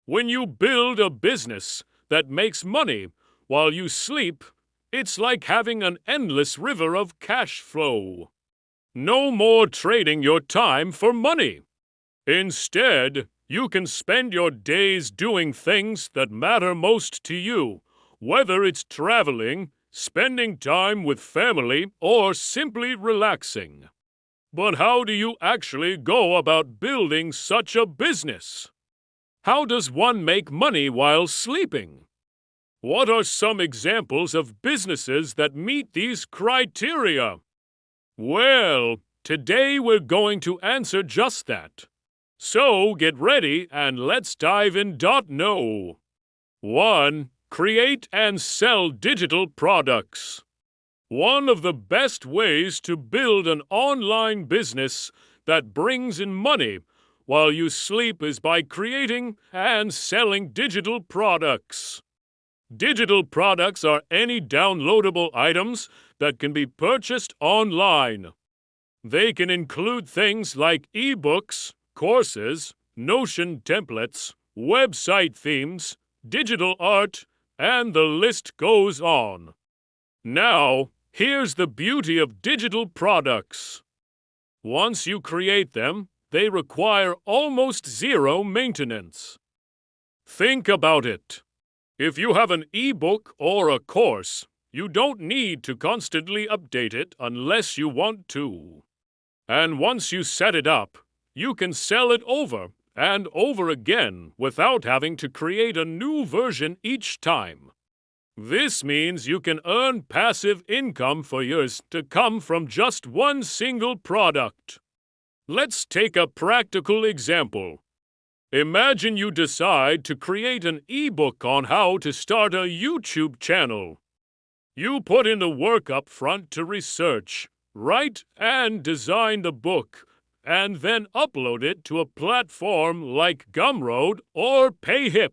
When you build a business that makes money while you sleep, it's like having an endless river of cash flow. No more trading your time for money. Instead, you can spend your days doing things that matter most to you, whether it's traveling, spending time with family, or simply relaxing. But how do you actually go about building such a business? How does one make money while sleeping? What are some examples of businesses that meet these criteria? Well, today we're going to answer just that. So get ready and let's dive in. No. 1. Create and sell digital products. One of the best ways to build an online business that brings in money while you sleep is by creating and selling digital products. Digital products are any downloadable items that can be purchased online. They can include things like ebooks, courses, Notion templates, website themes, digital art, and the list goes on. Now, here's the beauty of digital products. Once you create them, they require almost zero maintenance. Think about it. If you have an ebook or a course, you don't need to constantly update it unless you want to. And once you set it up, you can sell it over and over again without having to create a new version each time. This means you can earn passive income for years to come from just one single product. Let's take a practical example. Imagine you decide to create an ebook on how to start a YouTube channel. You put in the work up front to research, write, and design the book, and then upload it to a platform like Gumroad or Payhip.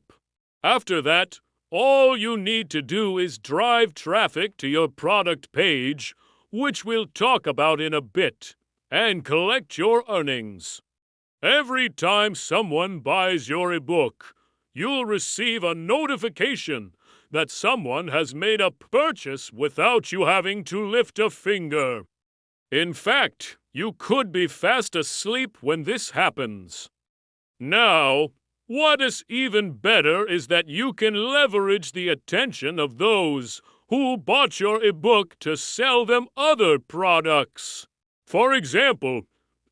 After that, all you need to do is drive traffic to your product page, which we'll talk about in a bit, and collect your earnings. Every time someone buys your ebook, you'll receive a notification that someone has made a purchase without you having to lift a finger. In fact, you could be fast asleep when this happens. Now, what is even better is that you can leverage the attention of those who bought your ebook to sell them other products. For example,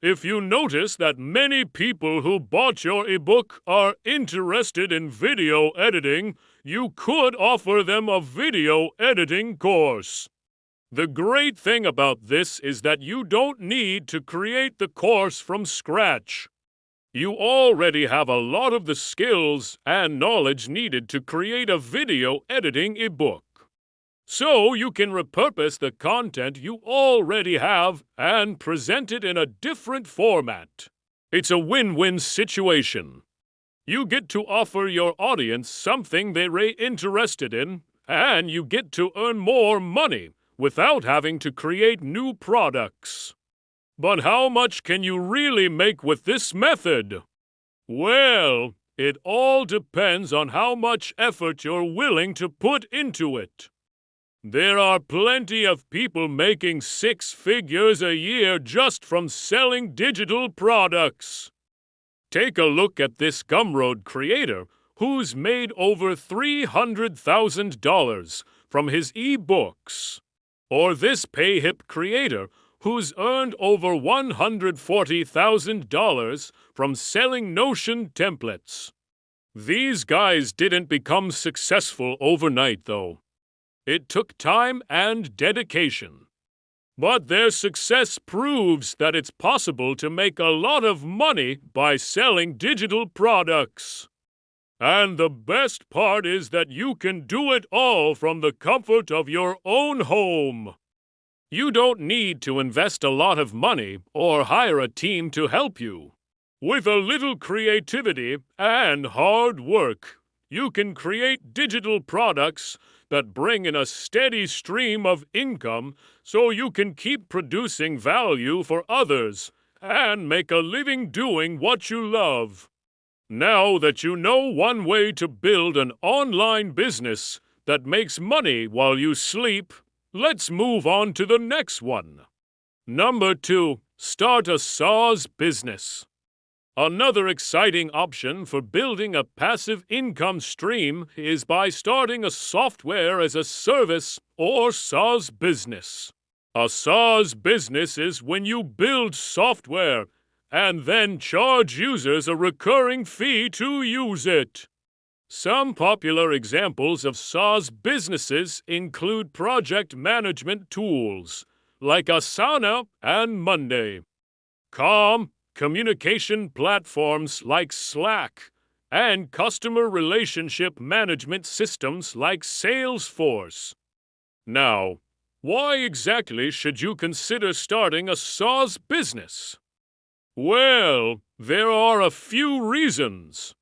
if you notice that many people who bought your ebook are interested in video editing, you could offer them a video editing course. The great thing about this is that you don't need to create the course from scratch. You already have a lot of the skills and knowledge needed to create a video editing ebook. So you can repurpose the content you already have and present it in a different format. It's a win-win situation. You get to offer your audience something they're interested in, and you get to earn more money without having to create new products. But how much can you really make with this method? Well, it all depends on how much effort you're willing to put into it. There are plenty of people making 6 figures a year just from selling digital products. Take a look at this Gumroad creator who's made over $300,000 from his ebooks. Or this Payhip creator who's earned over $140,000 from selling Notion templates. These guys didn't become successful overnight, though. It took time and dedication. But their success proves that it's possible to make a lot of money by selling digital products. And the best part is that you can do it all from the comfort of your own home. You don't need to invest a lot of money or hire a team to help you. With a little creativity and hard work, you can create digital products that bring in a steady stream of income so you can keep producing value for others and make a living doing what you love. Now that you know one way to build an online business that makes money while you sleep, let's move on to the next one. Number 2. Start a SaaS business. Another exciting option for building a passive income stream is by starting a software as a service or SaaS business. A SaaS business is when you build software and then charge users a recurring fee to use it. Some popular examples of SaaS businesses include project management tools like Asana and Monday, calm communication platforms like Slack, and customer relationship management systems like Salesforce. Now, why exactly should you consider starting a SaaS business? Well, there are a few reasons.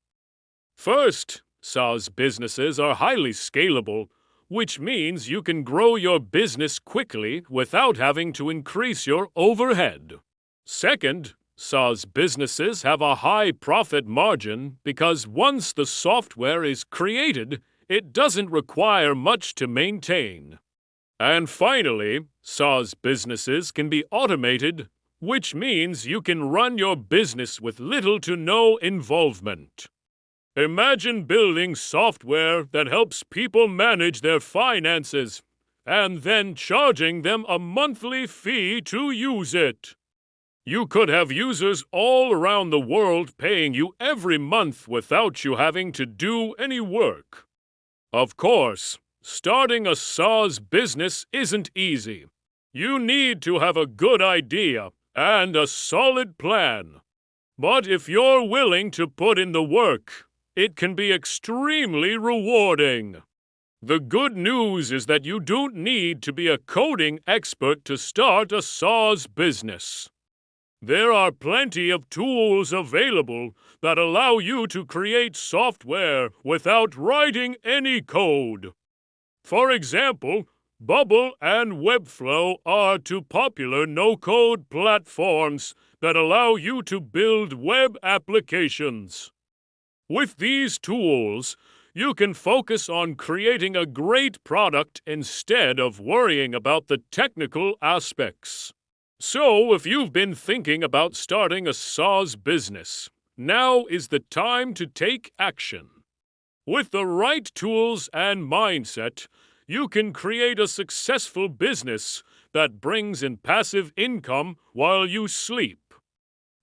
First, SaaS businesses are highly scalable, which means you can grow your business quickly without having to increase your overhead. Second, SaaS businesses have a high profit margin because once the software is created, it doesn't require much to maintain. And finally, SaaS businesses can be automated, which means you can run your business with little to no involvement. Imagine building software that helps people manage their finances and then charging them a monthly fee to use it. You could have users all around the world paying you every month without you having to do any work. Of course, starting a SaaS business isn't easy. You need to have a good idea and a solid plan. But if you're willing to put in the work, it can be extremely rewarding. The good news is that you don't need to be a coding expert to start a SaaS business. There are plenty of tools available that allow you to create software without writing any code. For example, Bubble and Webflow are two popular no-code platforms that allow you to build web applications. With these tools, you can focus on creating a great product instead of worrying about the technical aspects. So, if you've been thinking about starting a SaaS business, now is the time to take action. With the right tools and mindset, you can create a successful business that brings in passive income while you sleep.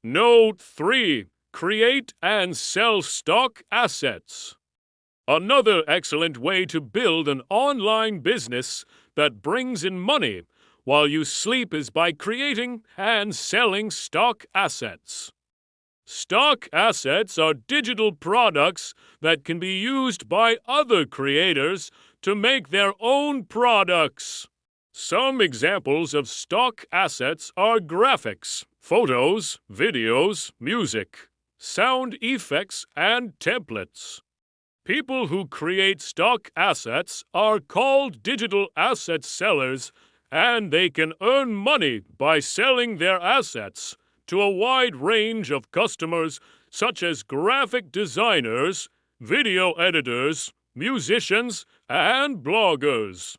Note 3. Create and sell stock assets. Another excellent way to build an online business that brings in money while you sleep is by creating and selling stock assets. Stock assets are digital products that can be used by other creators to make their own products. Some examples of stock assets are graphics, photos, videos, music, sound effects, and templates. People who create stock assets are called digital asset sellers, and they can earn money by selling their assets to a wide range of customers such as graphic designers, video editors, musicians, and bloggers.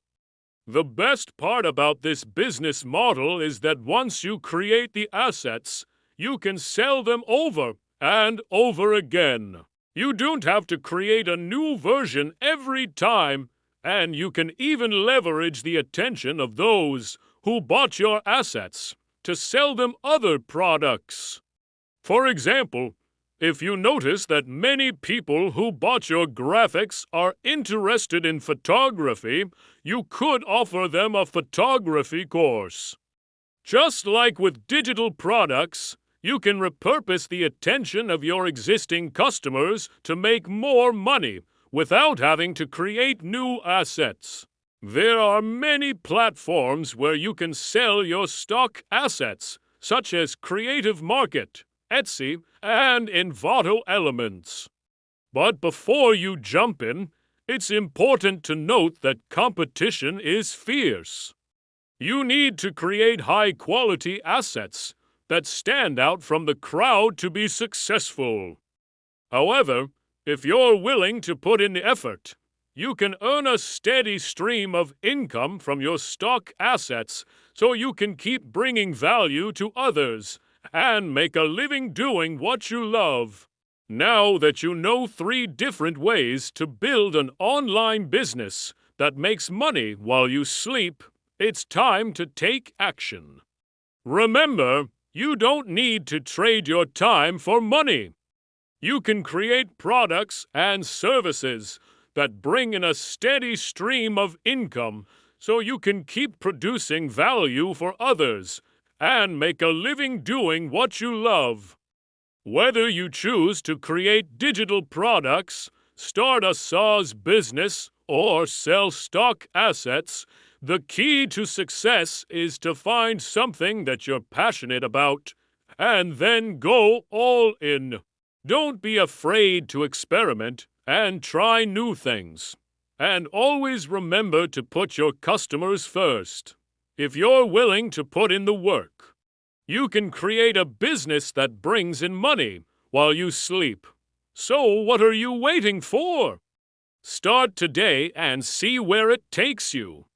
The best part about this business model is that once you create the assets, you can sell them over and over again. You don't have to create a new version every time, and you can even leverage the attention of those who bought your assets to sell them other products. For example, if you notice that many people who bought your graphics are interested in photography, you could offer them a photography course. Just like with digital products, you can repurpose the attention of your existing customers to make more money without having to create new assets. There are many platforms where you can sell your stock assets, such as Creative Market, Etsy, and Envato Elements. But before you jump in, it's important to note that competition is fierce. You need to create high-quality assets that stand out from the crowd to be successful. However, if you're willing to put in the effort, you can earn a steady stream of income from your stock assets so you can keep bringing value to others and make a living doing what you love. Now that you know 3 different ways to build an online business that makes money while you sleep, it's time to take action. Remember, you don't need to trade your time for money. You can create products and services that bring in a steady stream of income so you can keep producing value for others and make a living doing what you love. Whether you choose to create digital products, start a SaaS business, or sell stock assets, the key to success is to find something that you're passionate about and then go all in. Don't be afraid to experiment and try new things. And always remember to put your customers first. If you're willing to put in the work, you can create a business that brings in money while you sleep. So what are you waiting for? Start today and see where it takes you.